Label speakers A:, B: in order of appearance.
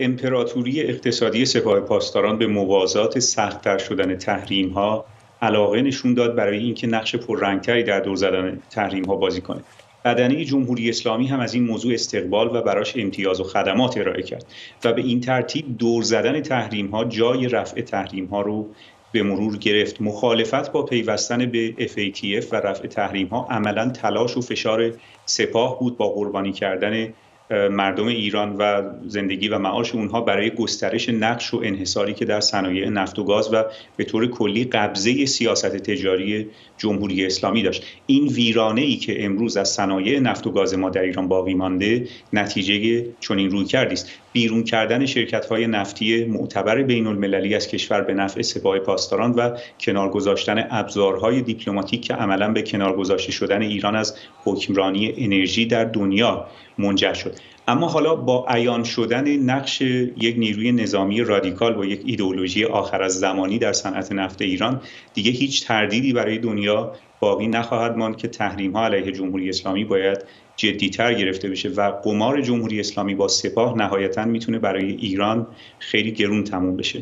A: امپراتوری اقتصادی سپاه پاسداران به موازات سخت‌تر شدن تحریم‌ها علاقه نشون داد برای اینکه نقش پررنگتری در دور زدن تحریم‌ها بازی کنه. بدنه جمهوری اسلامی هم از این موضوع استقبال و براش امتیاز و خدمات ارائه کرد و به این ترتیب دور زدن تحریم‌ها جای رفع تحریم‌ها رو به مرور گرفت. مخالفت با پیوستن به FATF و رفع تحریم‌ها عملاً تلاش و فشار سپاه بود با قربانی کردن مردم ایران و زندگی و معاش اونها برای گسترش نقش و انحصاری که در صنایع نفت و گاز و به طور کلی قبضه سیاست تجاری جمهوری اسلامی داشت. این ویرانه‌ای که امروز از صنایع نفت و گاز ما در ایران باقی مانده نتیجه چنین رویکردی است. بیرون کردن شرکت‌های نفتی معتبر بین‌المللی از کشور به نفع سپاه پاسداران و کنار گذاشتن ابزارهای دیپلماتیک که عملاً به کنار گذاشته شدن ایران از حکمرانی انرژی در دنیا منجر شد. اما حالا با عیان شدن نقش یک نیروی نظامی رادیکال با یک ایدئولوژی آخر از زمانی در صنعت نفت ایران دیگه هیچ تردیدی برای دنیا باقی نخواهد ماند که تحریم‌ها علیه جمهوری اسلامی باید جدی‌تر گرفته بشه و قمار جمهوری اسلامی با سپاه نهایتاً میتونه برای ایران خیلی گرون تموم بشه.